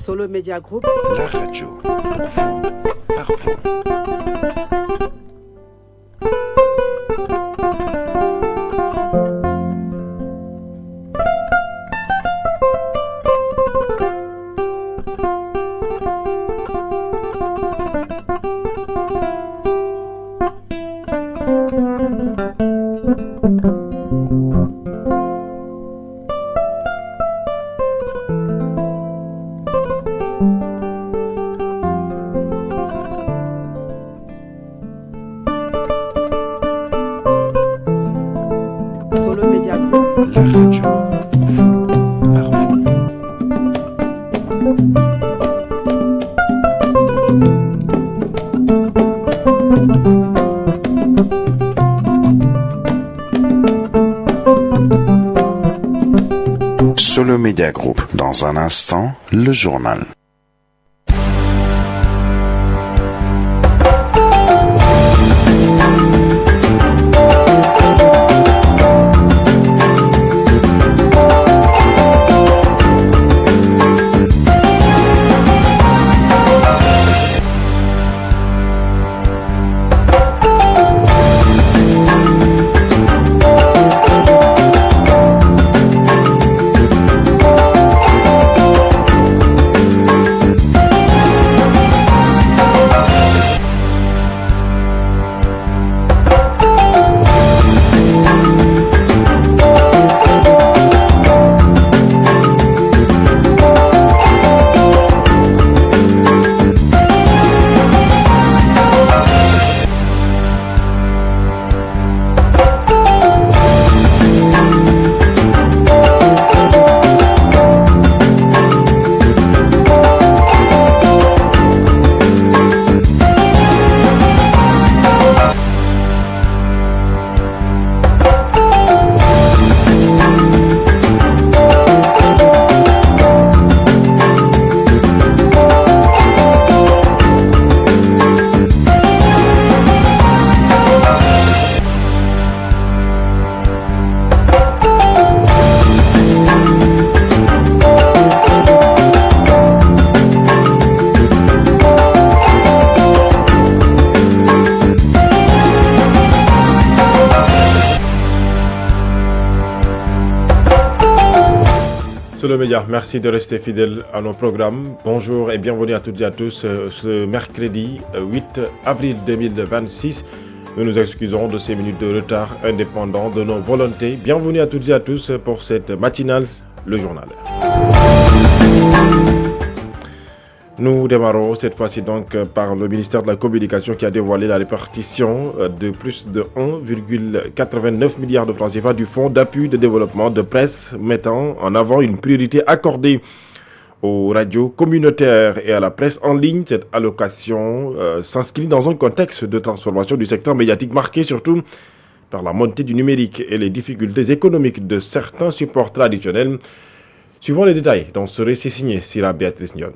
Solo Media Group. La radio pour vous, par vous. Solo Media Group. La radio pour vous, par vous. Solo Media Group. Dans un instant, le journal. Solo Média, merci de rester fidèle à nos programmes. Bonjour et bienvenue à toutes et à tous ce mercredi 8 avril 2026. Nous nous excusons de ces minutes de retard indépendants de nos volontés. Bienvenue à toutes et à tous pour cette matinale, le journal. Nous démarrons cette fois-ci donc par le ministère de la Communication qui a dévoilé la répartition de plus de 1,89 milliard de francs CFA du Fonds d'appui de développement de presse, mettant en avant une priorité accordée aux radios communautaires et à la presse en ligne. Cette allocation s'inscrit dans un contexte de transformation du secteur médiatique marqué surtout par la montée du numérique et les difficultés économiques de certains supports traditionnels. Suivons les détails dans ce récit signé Sira Béatrice Nyon.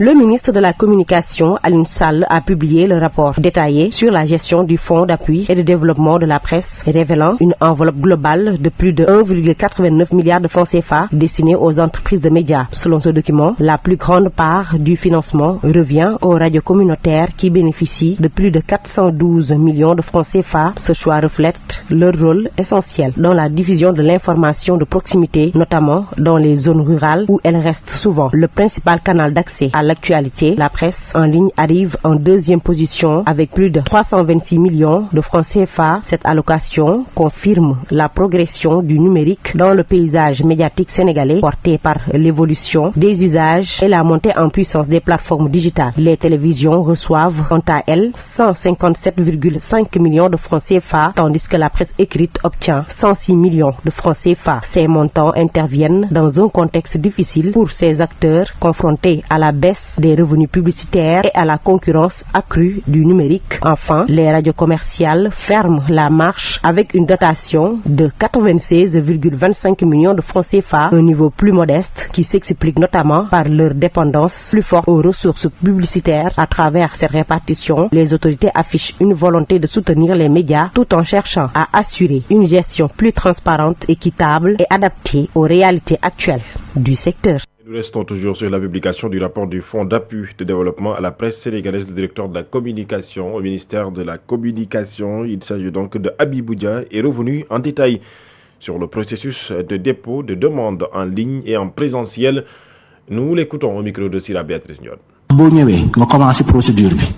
Le ministre de la Communication, Alioune Sall, a publié le rapport détaillé sur la gestion du Fonds d'appui et de développement de la presse, révélant une enveloppe globale de plus de 1,89 milliard de francs CFA destinés aux entreprises de médias. Selon ce document, la plus grande part du financement revient aux radios communautaires qui bénéficient de plus de 412 millions de francs CFA. Ce choix reflète leur rôle essentiel dans la diffusion de l'information de proximité, notamment dans les zones rurales où elle reste souvent le principal canal d'accès à l'actualité. La presse en ligne arrive en deuxième position avec plus de 326 millions de francs CFA. Cette allocation confirme la progression du numérique dans le paysage médiatique sénégalais, porté par l'évolution des usages et la montée en puissance des plateformes digitales. Les télévisions reçoivent quant à elles 157,5 millions de francs CFA, tandis que la presse écrite obtient 106 millions de francs CFA. Ces montants interviennent dans un contexte difficile pour ces acteurs confrontés à la baisse des revenus publicitaires et à la concurrence accrue du numérique. Enfin, les radios commerciales ferment la marche avec une dotation de 96,25 millions de francs CFA, un niveau plus modeste qui s'explique notamment par leur dépendance plus forte aux ressources publicitaires. À travers cette répartition, les autorités affichent une volonté de soutenir les médias tout en cherchant à assurer une gestion plus transparente, équitable et adaptée aux réalités actuelles du secteur. Nous restons toujours sur la publication du rapport du Fonds d'appui de développement à la presse sénégalaise. Le directeur de la communication au ministère de la Communication, il s'agit donc de Habibou Dia, est revenu en détail sur le processus de dépôt de demandes en ligne et en présentiel. Nous l'écoutons au micro de Sira Béatrice Ndione.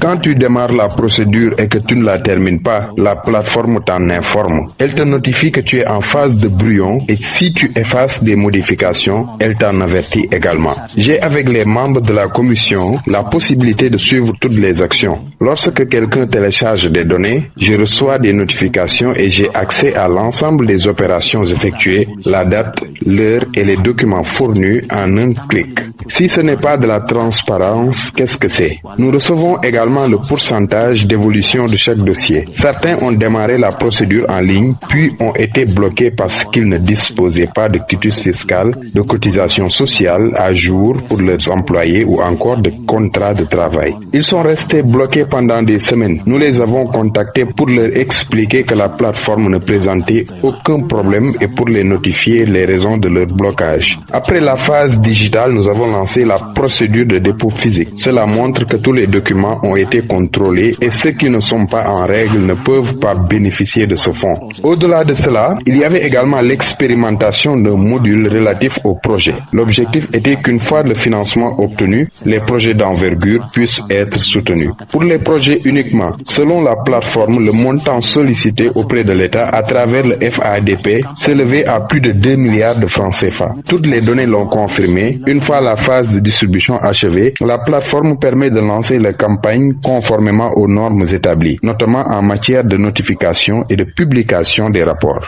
Quand tu démarres la procédure et que tu ne la termines pas, la plateforme t'en informe. Elle te notifie que tu es en phase de brouillon et si tu effaces des modifications, elle t'en avertit également. J'ai avec les membres de la commission la possibilité de suivre toutes les actions. Lorsque quelqu'un télécharge des données, je reçois des notifications et j'ai accès à l'ensemble des opérations effectuées, la date, l'heure et les documents fournis en un clic. Si ce n'est pas de la transparence, qu'est-ce que c'est? Nous recevons également le pourcentage d'évolution de chaque dossier. Certains ont démarré la procédure en ligne, puis ont été bloqués parce qu'ils ne disposaient pas de quitus fiscal, de cotisation sociale à jour pour leurs employés ou encore de contrat de travail. Ils sont restés bloqués pendant des semaines. Nous les avons contactés pour leur expliquer que la plateforme ne présentait aucun problème et pour les notifier les raisons de leur blocage. Après la phase digitale, nous avons lancé la procédure de dépôt physique. Cela montre que tous les documents ont été contrôlés et ceux qui ne sont pas en règle ne peuvent pas bénéficier de ce fonds. Au-delà de cela, il y avait également l'expérimentation d'un module relatif au projet. L'objectif était qu'une fois le financement obtenu, les projets d'envergure puissent être soutenus. Pour les projets uniquement, selon la plateforme, le montant sollicité auprès de l'État à travers le FADP s'élevait à plus de 2 milliards de francs CFA. Toutes les données l'ont confirmé. Une fois la phase de distribution achevée, la plateforme permet de lancer les campagnes conformément aux normes établies, notamment en matière de notification et de publication des rapports.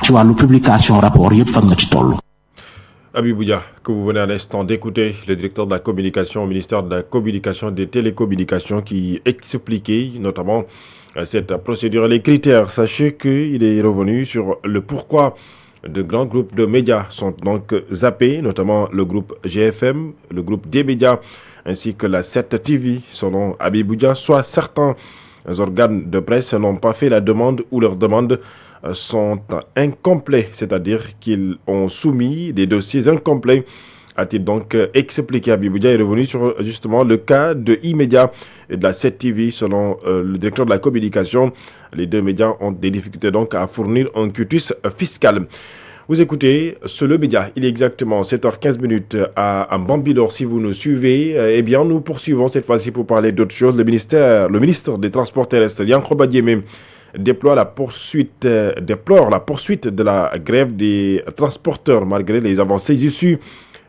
Habibou Dia, que vous venez à l'instant d'écouter, le directeur de la communication au ministère de la Communication et des Télécommunications qui expliquait notamment cette procédure et les critères. Sachez qu'il est revenu sur le pourquoi de grands groupes de médias sont donc zappés, notamment le groupe GFM, le groupe D-Médias, ainsi que la 7 TV, selon Habibou Dia. Soit certains organes de presse n'ont pas fait la demande ou leurs demandes sont incomplets, c'est-à-dire qu'ils ont soumis des dossiers incomplets. A-t-il donc expliqué? Habibou Dia est revenu sur justement le cas de E-Média et de la 7 TV, selon le directeur de la communication. Les deux médias ont des difficultés donc à fournir un quitus fiscal. Vous écoutez Le Média, il est exactement 7h15 à Bambilor. Si vous nous suivez, eh bien nous poursuivons cette fois-ci pour parler d'autres choses. Le ministre des Transports terrestres, Yankoba Diémé, déplore la poursuite de la grève des transporteurs malgré les avancées issues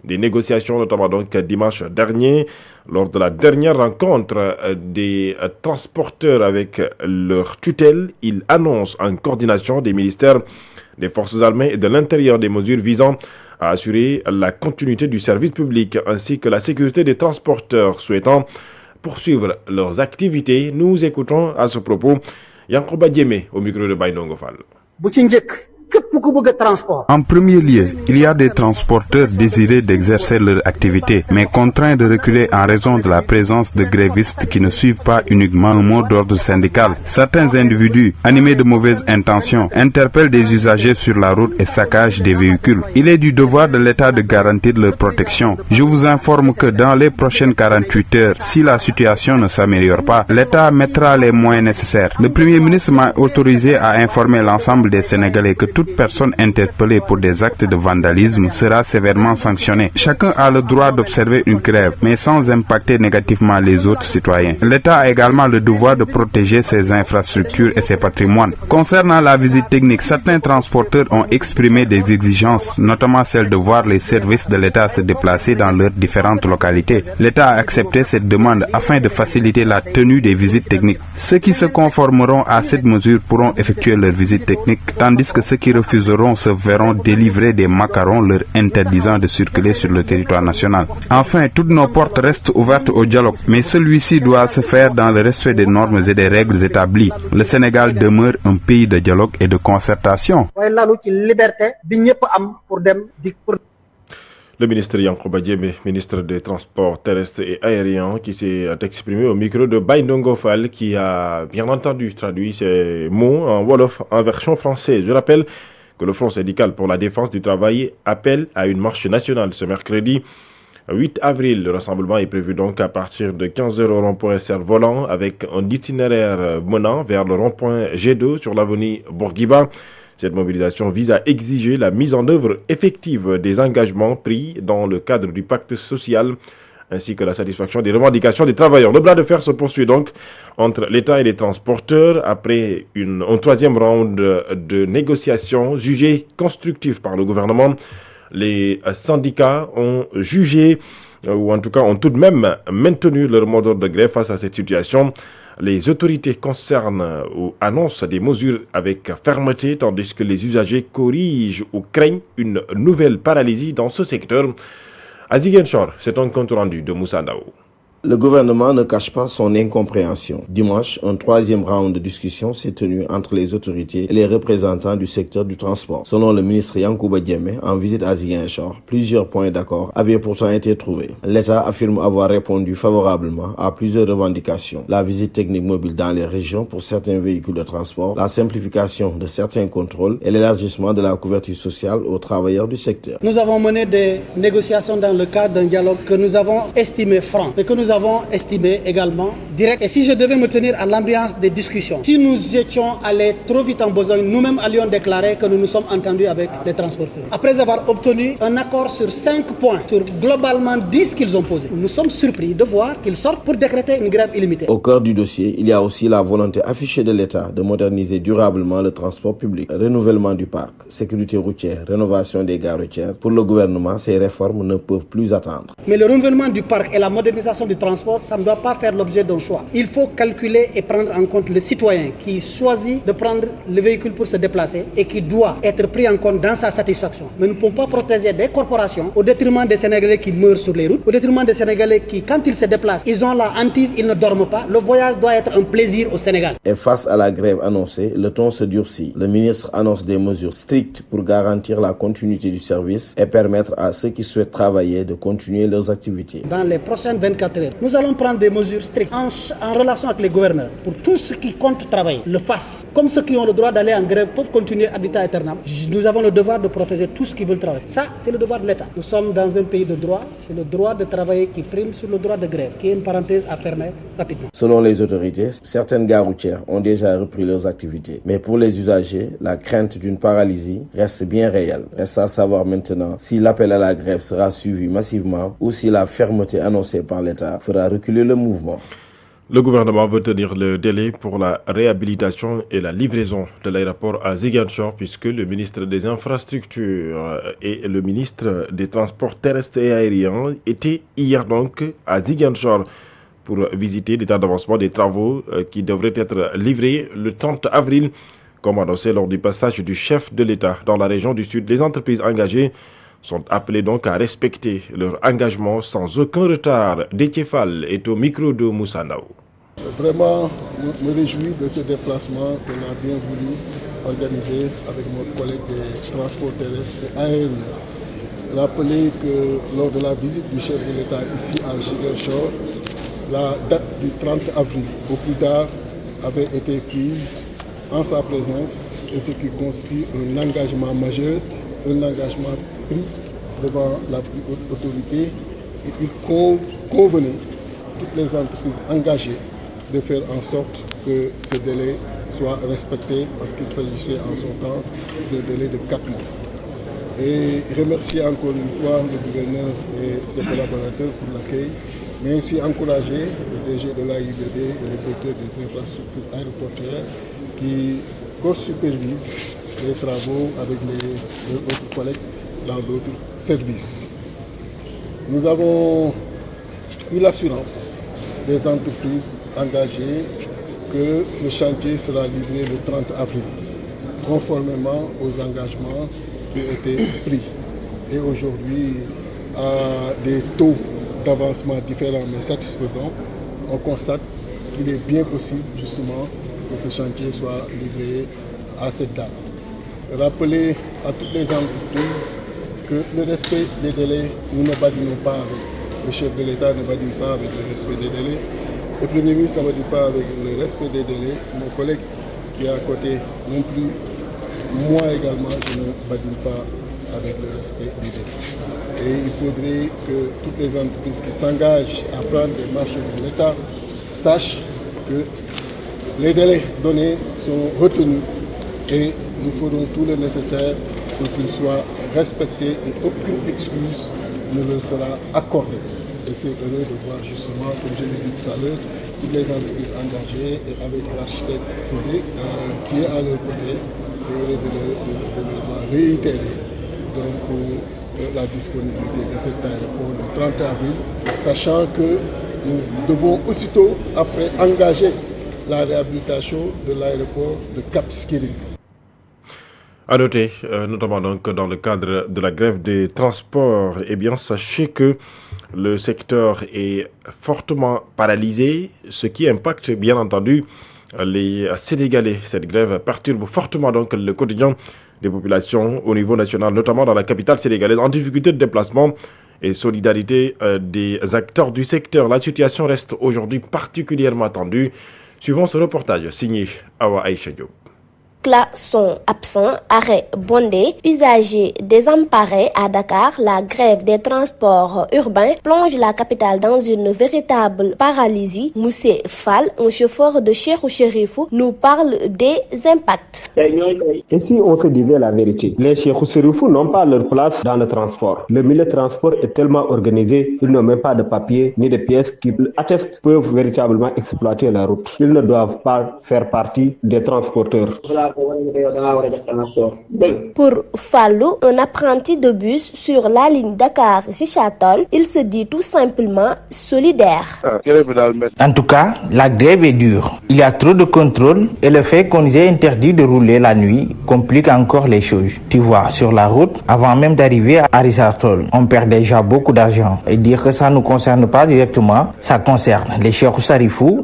des négociations, notamment donc dimanche dernier, lors de la dernière rencontre des transporteurs avec leur tutelle. Il annonce en coordination des ministères des Forces armées et de l'Intérieur des mesures visant à assurer la continuité du service public ainsi que la sécurité des transporteurs souhaitant poursuivre leurs activités. Nous écoutons à ce propos Yankoba Diémé au micro de Baïndongo Fall. En premier lieu, il y a des transporteurs désireux d'exercer leur activité, mais contraints de reculer en raison de la présence de grévistes qui ne suivent pas uniquement un mot d'ordre syndical. Certains individus, animés de mauvaises intentions, interpellent des usagers sur la route et saccagent des véhicules. Il est du devoir de l'État de garantir leur protection. Je vous informe que dans les prochaines 48 heures, si la situation ne s'améliore pas, l'État mettra les moyens nécessaires. Le Premier ministre m'a autorisé à informer l'ensemble des Sénégalais que toute personne interpellée pour des actes de vandalisme sera sévèrement sanctionnée. Chacun a le droit d'observer une grève, mais sans impacter négativement les autres citoyens. L'État a également le devoir de protéger ses infrastructures et ses patrimoines. Concernant la visite technique, certains transporteurs ont exprimé des exigences, notamment celle de voir les services de l'État se déplacer dans leurs différentes localités. L'État a accepté cette demande afin de faciliter la tenue des visites techniques. Ceux qui se conformeront à cette mesure pourront effectuer leurs visites techniques, tandis que ceux qui refuseront se verront délivrer des macarons leur interdisant de circuler sur le territoire national. Enfin, toutes nos portes restent ouvertes au dialogue, mais celui-ci doit se faire dans le respect des normes et des règles établies. Le Sénégal demeure un pays de dialogue et de concertation. Le ministre Yankoba Diémé, ministre des Transports terrestres et aériens, qui s'est exprimé au micro de Baïndongo Fall, qui a bien entendu traduit ces mots en Wolof en version française. Je rappelle que le Front syndical pour la défense du travail appelle à une marche nationale ce mercredi 8 avril. Le rassemblement est prévu donc à partir de 15h au rond-point Cerf-Volant avec un itinéraire menant vers le rond-point G2 sur l'avenue Bourguiba. Cette mobilisation vise à exiger la mise en œuvre effective des engagements pris dans le cadre du pacte social ainsi que la satisfaction des revendications des travailleurs. Le bras de fer se poursuit donc entre l'État et les transporteurs après un troisième round de négociations jugé constructif par le gouvernement. Les syndicats ont jugé, ou en tout cas ont tout de même maintenu leur mot d'ordre de grève face à cette situation. Les autorités concernent ou annoncent des mesures avec fermeté, tandis que les usagers corrigent ou craignent une nouvelle paralysie dans ce secteur. À Ziguinchor, c'est un compte rendu de Moussa Ndao. Le gouvernement ne cache pas son incompréhension. Dimanche, un troisième round de discussion s'est tenu entre les autorités et les représentants du secteur du transport. Selon le ministre Yankouba Diémé, en visite à Ziguinchor, plusieurs points d'accord avaient pourtant été trouvés. L'État affirme avoir répondu favorablement à plusieurs revendications. La visite technique mobile dans les régions pour certains véhicules de transport, la simplification de certains contrôles et l'élargissement de la couverture sociale aux travailleurs du secteur. Nous avons mené des négociations dans le cadre d'un dialogue que nous avons estimé franc et que nous avons estimé également direct. Et si je devais me tenir à l'ambiance des discussions, si nous étions allés trop vite en besogne, nous-mêmes allions déclarer que nous nous sommes entendus avec les transporteurs. Après avoir obtenu un accord sur 5 points, sur globalement 10 qu'ils ont posés, nous sommes surpris de voir qu'ils sortent pour décréter une grève illimitée. Au cœur du dossier, il y a aussi la volonté affichée de l'État de moderniser durablement le transport public, renouvellement du parc, sécurité routière, rénovation des gares routières. Pour le gouvernement, ces réformes ne peuvent plus attendre. Mais le renouvellement du parc et la modernisation du transport, ça ne doit pas faire l'objet d'un choix. Il faut calculer et prendre en compte le citoyen qui choisit de prendre le véhicule pour se déplacer et qui doit être pris en compte dans sa satisfaction. Mais nous ne pouvons pas protéger des corporations au détriment des Sénégalais qui meurent sur les routes, au détriment des Sénégalais qui, quand ils se déplacent, ils ont la hantise, ils ne dorment pas. Le voyage doit être un plaisir au Sénégal. Et face à la grève annoncée, le ton se durcit. Le ministre annonce des mesures strictes pour garantir la continuité du service et permettre à ceux qui souhaitent travailler de continuer leurs activités. Dans les prochaines 24 heures, nous allons prendre des mesures strictes en relation avec les gouverneurs pour tous ceux qui comptent travailler, le fassent. Comme ceux qui ont le droit d'aller en grève peuvent continuer ad vitam aeternam. Nous avons le devoir de protéger tous ceux qui veulent travailler. Ça, c'est le devoir de l'État. Nous sommes dans un pays de droit. C'est le droit de travailler qui prime sur le droit de grève, qui est une parenthèse à fermer rapidement. Selon les autorités, certaines gares routières ont déjà repris leurs activités. Mais pour les usagers, la crainte d'une paralysie reste bien réelle. Reste à savoir maintenant si l'appel à la grève sera suivi massivement ou si la fermeté annoncée par l'État fera reculer le mouvement. Le gouvernement veut tenir le délai pour la réhabilitation et la livraison de l'aéroport à Ziguinchor puisque le ministre des Infrastructures et le ministre des Transports terrestres et aériens étaient hier donc à Ziguinchor pour visiter l'état d'avancement des travaux qui devraient être livrés le 30 avril. Comme annoncé lors du passage du chef de l'État dans la région du Sud, les entreprises engagées sont appelés donc à respecter leur engagement sans aucun retard. Déthié Fall est au micro de Moussa Ndao. Vraiment, je me réjouis de ce déplacement qu'on a bien voulu organiser avec notre collègue des transports terrestres et aériens. Rappeler que lors de la visite du chef de l'État ici à Ziguinchor, la date du 30 avril au plus tard avait été prise en sa présence et ce qui constitue un engagement majeur, un engagement pris devant la plus haute autorité et il convenait toutes les entreprises engagées de faire en sorte que ce délai soit respecté parce qu'il s'agissait en son temps d'un délai de 4 mois. Et remercier encore une fois le gouverneur et ses collaborateurs pour l'accueil, mais aussi encourager le DG de l'AIBD et le directeur des infrastructures aéroportuaires qui co-supervisent les travaux avec les autres collègues dans d'autres services. Nous avons eu l'assurance des entreprises engagées que le chantier sera livré le 30 avril, conformément aux engagements qui ont été pris. Et aujourd'hui, à des taux d'avancement différents mais satisfaisants, on constate qu'il est bien possible justement que ce chantier soit livré à cette date. Rappeler à toutes les entreprises que le respect des délais, nous ne badinons pas avec. Le chef de l'État ne badine pas avec le respect des délais. Le Premier ministre ne badine pas avec le respect des délais. Mon collègue qui est à côté non plus. Moi également, je ne badine pas avec le respect du délai. Et il faudrait que toutes les entreprises qui s'engagent à prendre des marchés de l'État sachent que les délais donnés sont retenus et nous ferons tout le nécessaire pour qu'ils soient respectés et aucune excuse ne leur sera accordée. Et c'est heureux de voir justement, comme je l'ai dit tout à l'heure, toutes les entreprises engagées et avec l'architecte Fodé qui est à leur côté. C'est heureux de le voir réitérer donc, la disponibilité de cet aéroport le 30 avril, sachant que nous devons aussitôt après engager la réhabilitation de l'aéroport de Cap Skirring. À noter, notamment donc dans le cadre de la grève des transports, eh bien sachez que le secteur est fortement paralysé, ce qui impacte bien entendu les Sénégalais. Cette grève perturbe fortement donc le quotidien des populations au niveau national, notamment dans la capitale sénégalaise, en difficulté de déplacement et solidarité des acteurs du secteur. La situation reste aujourd'hui particulièrement tendue. Suivons ce reportage signé Awa Aïcha Diop. Sont absents, arrêts bondés, usagers désemparés à Dakar, la grève des transports urbains plonge la capitale dans une véritable paralysie. Moussé Fall, un chauffeur de Cheikhou Chérifou, nous parle des impacts. Et si on se disait la vérité, les Cheikhou Chérifou n'ont pas leur place dans le transport. Le milieu de transport est tellement organisé, ils n'ont même pas de papier ni de pièces qui attestent peuvent véritablement exploiter la route. Ils ne doivent pas faire partie des transporteurs. Pour Fallou, un apprenti de bus sur la ligne Dakar-Richard-Toll, il se dit tout simplement solidaire. En tout cas, la grève est dure. Il y a trop de contrôle et le fait qu'on nous ait interdit de rouler la nuit complique encore les choses. Tu vois, sur la route, avant même d'arriver à Richard-Toll, on perd déjà beaucoup d'argent. Et dire que ça ne nous concerne pas directement, ça concerne les Cheikhou Chérifou.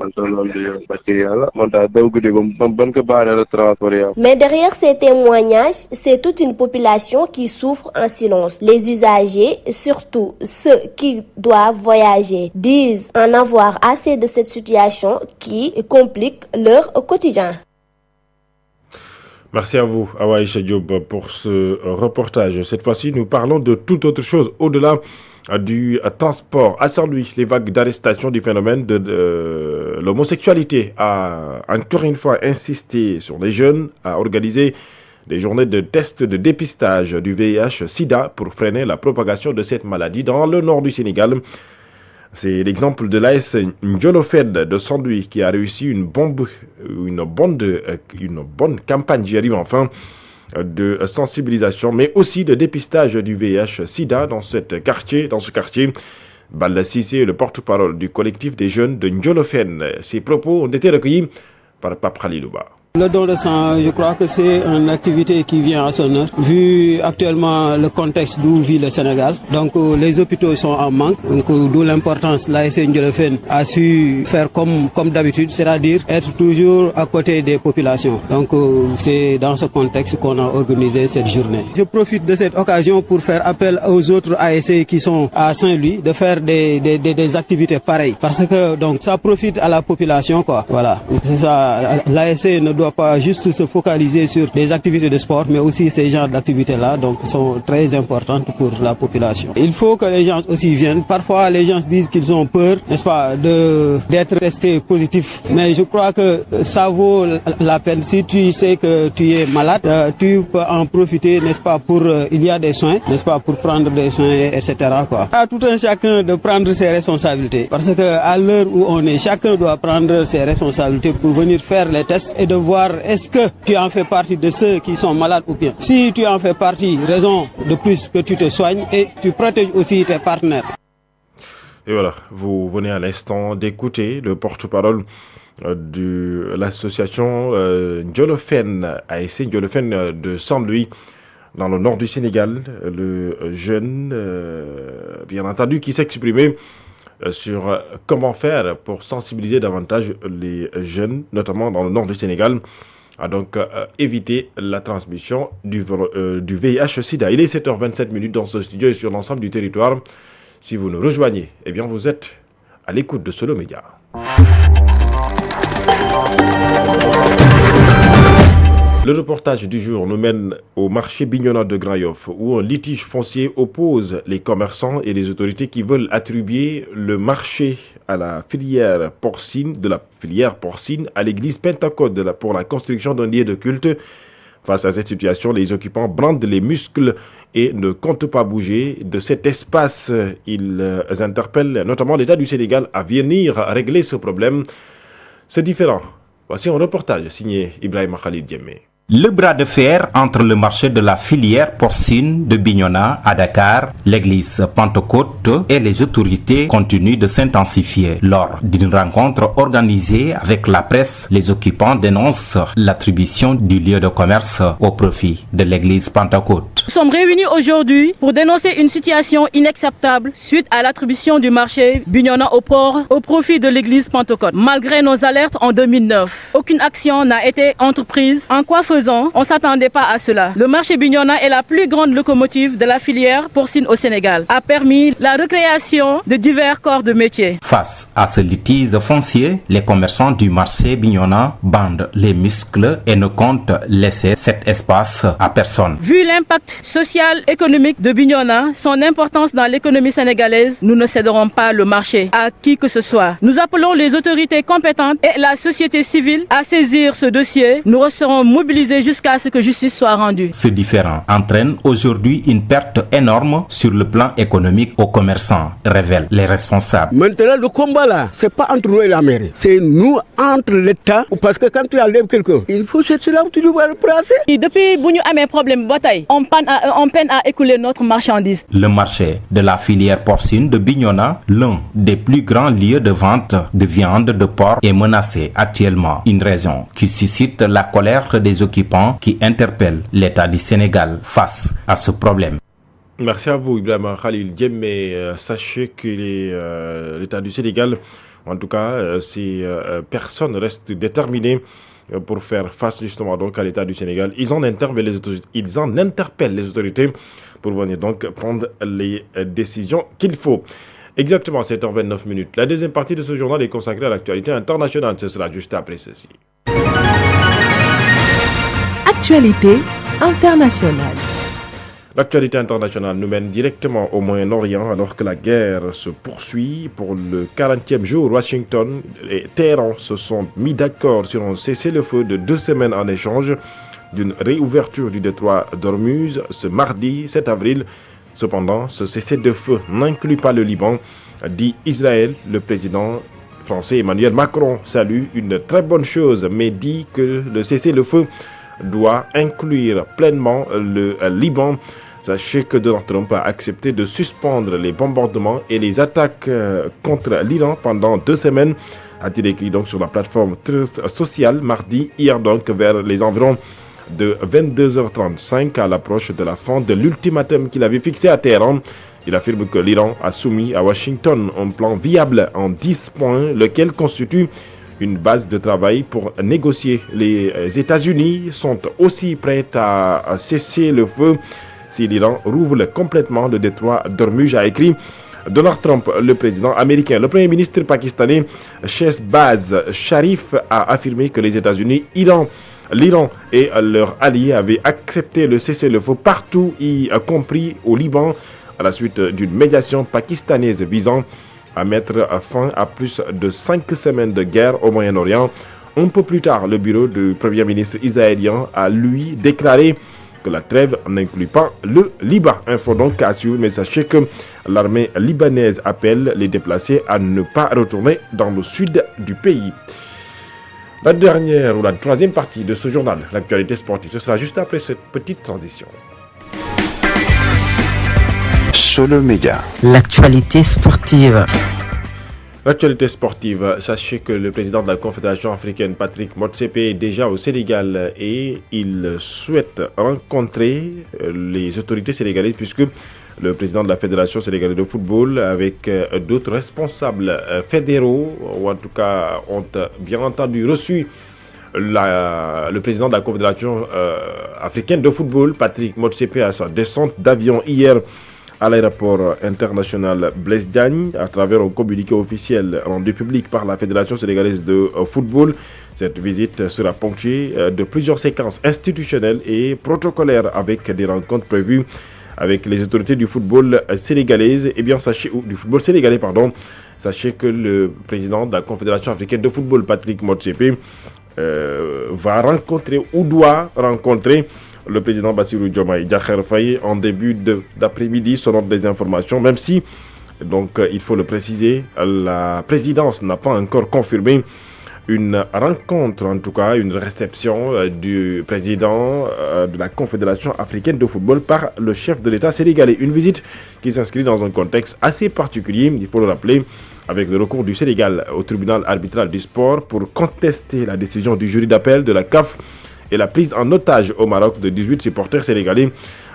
Mais derrière ces témoignages, c'est toute une population qui souffre en silence. Les usagers, surtout ceux qui doivent voyager, disent en avoir assez de cette situation qui complique leur quotidien. Merci à vous, Awa Aïcha Diop, pour ce reportage. Cette fois-ci, nous parlons de toute autre chose, au-delà du transport. À Saint-Louis, les vagues d'arrestation du phénomène de l'homosexualité a encore une fois insisté sur les jeunes à organiser des journées de tests de dépistage du VIH-Sida pour freiner la propagation de cette maladie dans le nord du Sénégal. C'est l'exemple de l'AS Njolofed de Saint-Louis qui a réussi une bonne campagne, j'y arrive enfin, de sensibilisation, mais aussi de dépistage du VIH-Sida dans ce quartier. Balla Cissé, le porte-parole du collectif des jeunes de Njolofène. Ces propos ont été recueillis par Pape Khalilouba. Le don de sang, je crois que c'est une activité qui vient à son heure, vu actuellement le contexte d'où vit le Sénégal. Donc les hôpitaux sont en manque, donc d'où l'importance, l'ASC Ndiolofène a su faire comme d'habitude, c'est-à-dire être toujours à côté des populations. Donc c'est dans ce contexte qu'on a organisé cette journée. Je profite de cette occasion pour faire appel aux autres ASC qui sont à Saint-Louis de faire des activités pareilles, parce que donc ça profite à la population, quoi. Voilà, c'est ça. L'ASC ne doit pas juste se focaliser sur des activités de sport, mais aussi ces genres d'activités-là, donc sont très importantes pour la population. Il faut que les gens aussi viennent. Parfois, les gens disent qu'ils ont peur, n'est-ce pas, d'être testés positifs. Mais je crois que ça vaut la peine. Si tu sais que tu es malade, tu peux en profiter, n'est-ce pas, il y a des soins, n'est-ce pas, pour prendre des soins, etc., quoi. À tout un chacun de prendre ses responsabilités. Parce que à l'heure où on est, chacun doit prendre ses responsabilités pour venir faire les tests et de voir est-ce que tu en fais partie de ceux qui sont malades ou bien. Si tu en fais partie, raison de plus que tu te soignes et tu protèges aussi tes partenaires. Et voilà, vous venez à l'instant d'écouter le porte-parole de l'association Njolofène, ASC Njolofène de Saint-Louis, dans le nord du Sénégal, le jeune, bien entendu, qui s'exprimait sur comment faire pour sensibiliser davantage les jeunes, notamment dans le nord du Sénégal, à donc éviter la transmission du VIH-Sida. Il est 7h27 dans ce studio et sur l'ensemble du territoire. Si vous nous rejoignez, eh bien vous êtes à l'écoute de Solo Média. Le reportage du jour nous mène au marché Bignona de Grand Yoff où un litige foncier oppose les commerçants et les autorités qui veulent attribuer le marché à la filière porcine, à l'église Pentecôte pour la construction d'un lieu de culte. Face à cette situation, les occupants brandent les muscles et ne comptent pas bouger de cet espace. Ils interpellent notamment l'État du Sénégal à venir régler ce problème. C'est différent. Voici un reportage signé Ibrahim Khalid Djemé. Le bras de fer entre le marché de la filière porcine de Bignona à Dakar, l'église Pentecôte et les autorités continuent de s'intensifier. Lors d'une rencontre organisée avec la presse, les occupants dénoncent l'attribution du lieu de commerce au profit de l'église Pentecôte. Nous sommes réunis aujourd'hui pour dénoncer une situation inacceptable suite à l'attribution du marché Bignona au port au profit de l'église Pentecôte. Malgré nos alertes en 2009, aucune action n'a été entreprise. En quoi on ne s'attendait pas à cela. Le marché Bignona est la plus grande locomotive de la filière porcine au Sénégal, a permis la recréation de divers corps de métier. Face à ce litige foncier, les commerçants du marché Bignona bandent les muscles et ne comptent laisser cet espace à personne. Vu l'impact social économique de Bignona, son importance dans l'économie sénégalaise, nous ne céderons pas le marché à qui que ce soit. Nous appelons les autorités compétentes et la société civile à saisir ce dossier. Nous resterons mobilisés jusqu'à ce que justice soit rendue. Ce différend entraîne aujourd'hui une perte énorme sur le plan économique aux commerçants, révèlent les responsables. Maintenant, le combat là, c'est pas entre nous et la mairie, c'est nous entre l'État, parce que quand tu enlèves quelqu'un, il faut chercher là où tu dois le placer. Et depuis que nous avons un problème de bataille, on peine à écouler notre marchandise. Le marché de la filière porcine de Bignona, l'un des plus grands lieux de vente de viande de porc, est menacé actuellement. Une raison qui suscite la colère des occupants qui interpellent l'État du Sénégal face à ce problème. Merci à vous, Ibrahim Khalil Djemé. Sachez que l'État du Sénégal, en tout cas, ces personnes restent déterminées pour faire face justement donc à l'État du Sénégal. Ils en interpellent les autorités pour venir donc prendre les décisions qu'il faut. Exactement, 7h29. La deuxième partie de ce journal est consacrée à l'actualité internationale. Ce sera juste après ceci. Actualité internationale. L'actualité internationale nous mène directement au Moyen-Orient alors que la guerre se poursuit. Pour le 40e jour, Washington et Téhéran se sont mis d'accord sur un cessez-le-feu de 2 semaines en échange d'une réouverture du détroit d'Ormuz ce mardi 7 avril. Cependant, ce cessez-le-feu n'inclut pas le Liban, dit Israël. Le président français Emmanuel Macron salue une très bonne chose, mais dit que le cessez-le-feu doit inclure pleinement le Liban. Sachez que Donald Trump a accepté de suspendre les bombardements et les attaques contre l'Iran pendant 2 semaines, a-t-il écrit donc sur la plateforme Truth Social mardi, hier donc vers les environs de 22h35 à l'approche de la fin de l'ultimatum qu'il avait fixé à Téhéran. Il affirme que l'Iran a soumis à Washington un plan viable en 10 points, lequel constitue une base de travail pour négocier. Les États-Unis sont aussi prêts à cesser le feu si l'Iran rouvre complètement le détroit d'Ormuz, a écrit Donald Trump, le président américain. Le premier ministre pakistanais Shehbaz Sharif a affirmé que les États-Unis, l'Iran et leurs alliés avaient accepté le cessez-le-feu partout, y compris au Liban, à la suite d'une médiation pakistanaise visant à mettre fin à plus de 5 semaines de guerre au Moyen-Orient. Un peu plus tard, le bureau du Premier ministre israélien a lui déclaré que la trêve n'inclut pas le Liban. Info donc à suivre, mais sachez que l'armée libanaise appelle les déplacés à ne pas retourner dans le sud du pays. La dernière ou la troisième partie de ce journal, l'actualité sportive, ce sera juste après cette petite transition. Solo Média. L'actualité sportive. L'actualité sportive, sachez que le président de la Confédération africaine, Patrick Motsepe, est déjà au Sénégal et il souhaite rencontrer les autorités sénégalaises puisque le président de la Fédération sénégalaise de football avec d'autres responsables fédéraux, ou en tout cas ont bien entendu reçu le président de la Confédération africaine de football, Patrick Motsepe, à sa descente d'avion hier à l'aéroport international Blaise Diagne à travers un communiqué officiel rendu public par la Fédération sénégalaise de football. Cette visite sera ponctuée de plusieurs séquences institutionnelles et protocolaires avec des rencontres prévues avec les autorités du football sénégalais. Sachez que le président de la Confédération africaine de football, Patrick Motsepe, va rencontrer ou doit rencontrer le président Bassirou Diomaye Diakhar Faye en début d'après-midi, selon des informations, même si, donc il faut le préciser, la présidence n'a pas encore confirmé une rencontre, en tout cas une réception du président de la Confédération africaine de football par le chef de l'État sénégalais. Une visite qui s'inscrit dans un contexte assez particulier, il faut le rappeler, avec le recours du Sénégal au tribunal arbitral du sport pour contester la décision du jury d'appel de la CAF et la prise en otage au Maroc de 18 supporters sénégalais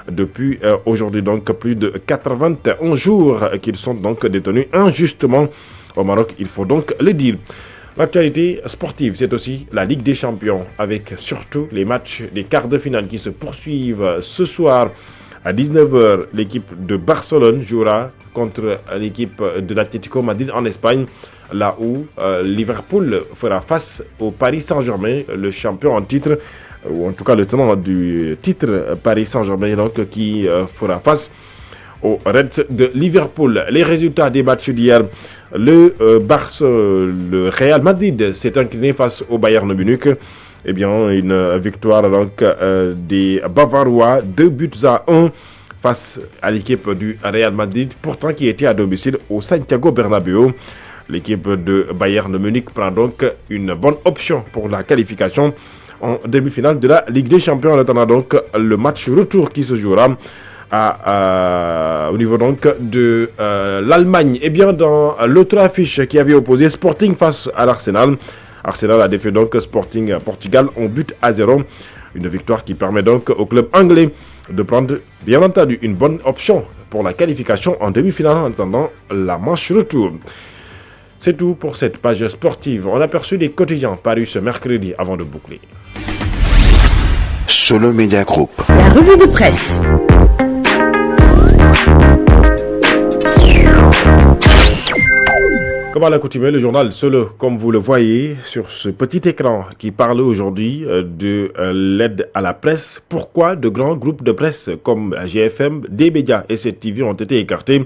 depuis aujourd'hui, donc plus de 81 jours qu'ils sont donc détenus injustement au Maroc, il faut donc le dire. L'actualité sportive, c'est aussi la Ligue des Champions, avec surtout les matchs des quarts de finale qui se poursuivent ce soir. À 19h, l'équipe de Barcelone jouera contre l'équipe de l'Atlético Madrid en Espagne, là où Liverpool fera face au Paris Saint-Germain, le champion en titre, ou en tout cas le tenant du titre Paris Saint-Germain, donc, qui fera face aux Reds de Liverpool. Les résultats des matchs d'hier: le Real Madrid s'est incliné face au Bayern Munich. Eh bien, une victoire donc des Bavarois, 2-1 face à l'équipe du Real Madrid, pourtant qui était à domicile au Santiago Bernabéu. L'équipe de Bayern Munich prend donc une bonne option pour la qualification en demi-finale de la Ligue des Champions. En attendant donc le match retour qui se jouera au niveau donc de l'Allemagne. Eh bien, dans l'autre affiche qui avait opposé Sporting face à l'Arsenal, Arsenal a défait donc Sporting Portugal en but à 0. Une victoire qui permet donc au club anglais de prendre, bien entendu, une bonne option pour la qualification en demi-finale en attendant la manche retour. C'est tout pour cette page sportive. On a aperçu les quotidiens parus ce mercredi avant de boucler. Solo Media Group. La revue de presse. Comme à l'accoutumée, le journal Solo, comme vous le voyez sur ce petit écran qui parle aujourd'hui de l'aide à la presse. Pourquoi de grands groupes de presse comme GFM, D-Média et 7TV ont été écartés?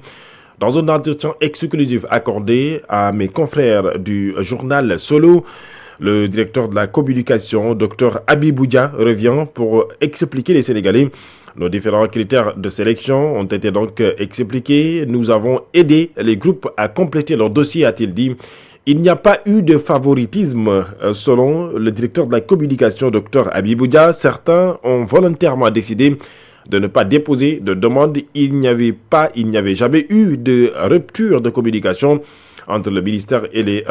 Dans un entretien exclusif accordé à mes confrères du journal Solo, le directeur de la communication, Dr Abiboudia, revient pour expliquer les Sénégalais. Nos différents critères de sélection ont été donc expliqués. Nous avons aidé les groupes à compléter leur dossier, a-t-il dit. Il n'y a pas eu de favoritisme, selon le directeur de la communication, Dr Abiboudia. Certains ont volontairement décidé de ne pas déposer de demande. Il n'y avait jamais eu de rupture de communication entre le ministère et les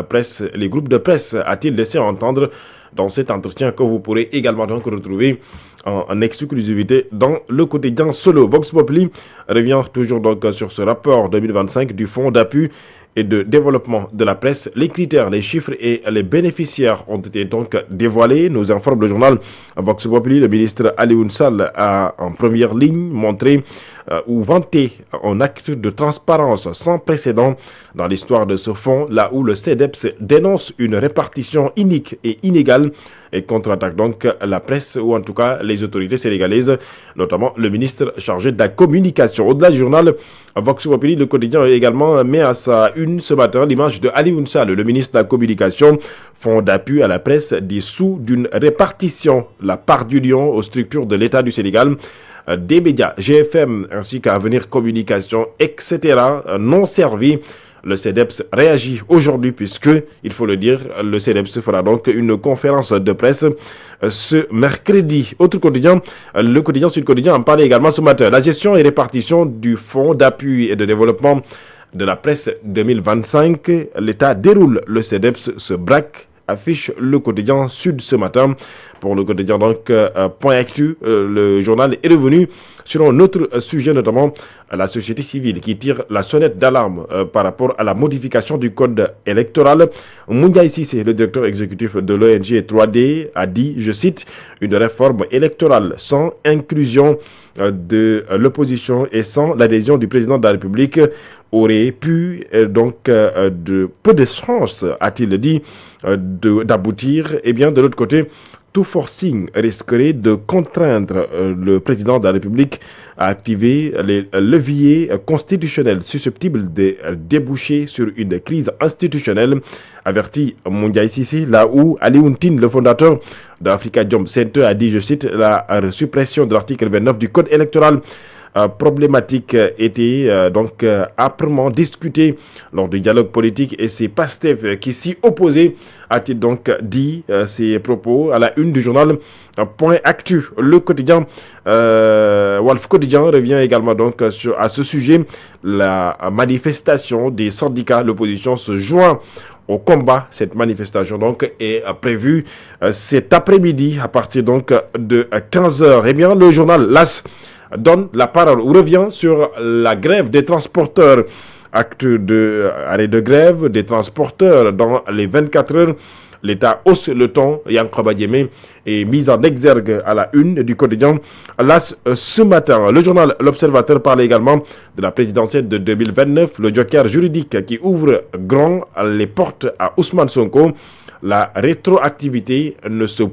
groupes de presse, a-t-il laissé entendre dans cet entretien que vous pourrez également donc retrouver en exclusivité dans le quotidien Solo. Vox Populi revient toujours donc sur ce rapport 2025 du Fonds d'appui et de développement de la presse. Les critères, les chiffres et les bénéficiaires ont été donc dévoilés. Nous informe le journal Vox Populi. Le ministre Alioune Sall a en première ligne montré ou vanté un acte de transparence sans précédent dans l'histoire de ce fonds, là où le CEDEPS dénonce une répartition inique et inégale et contre-attaque donc la presse ou en tout cas les autorités sénégalaises, notamment le ministre chargé de la communication. Au-delà du journal Vox Populi, le quotidien également met à sa une ce matin l'image de Alioune Sall, le ministre de la communication. Fonds d'appui à la presse dissous d'une répartition, la part du lion aux structures de l'État du Sénégal, des médias, GFM ainsi qu'à Avenir Communication, etc. non servis. Le CEDEPS réagit aujourd'hui puisque, il faut le dire, le CEDEPS fera donc une conférence de presse ce mercredi. Autre quotidien, le quotidien Sud Quotidien en parlait également ce matin. La gestion et répartition du Fonds d'appui et de développement de la presse 2025. L'État déroule, le CEDEPS se braque, affiche le quotidien Sud ce matin. pour le quotidien. Donc, point actu, le journal est revenu sur un autre sujet, notamment la société civile qui tire la sonnette d'alarme par rapport à la modification du code électoral. Moundiaï Sissé, le directeur exécutif de l'ONG 3D, a dit, je cite, une réforme électorale sans inclusion de l'opposition et sans l'adhésion du président de la République aurait pu de peu de chance, a-t-il dit, d'aboutir. Et bien de l'autre côté, tout forcing risquerait de contraindre le président de la République à activer les leviers constitutionnels susceptibles de déboucher sur une crise institutionnelle, avertit Moundiaï Sissé, là où Alioune Tine, le fondateur d'Africa Jom Center, a dit, je cite, la suppression de l'article 29 du code électoral problématique était âprement discutée lors du dialogue politique et c'est Pastef qui s'y opposait, a-t-il donc dit ses propos à la une du journal Point Actu. Le quotidien Wolf Quotidien revient également donc à ce sujet. La manifestation des syndicats, l'opposition se joint au combat. Cette manifestation donc est prévue cet après-midi à partir donc de 15h. Eh bien, le journal LAS donne la parole ou revient sur la grève des transporteurs. Acte de arrêt de grève des transporteurs dans les 24 heures. L'État hausse le ton. Yankoba Diémé est mis en exergue à la une du quotidien LAS ce matin. Le journal L'Observateur parle également de la présidentielle de 2029, le joker juridique qui ouvre grand les portes à Ousmane Sonko. La rétroactivité ne se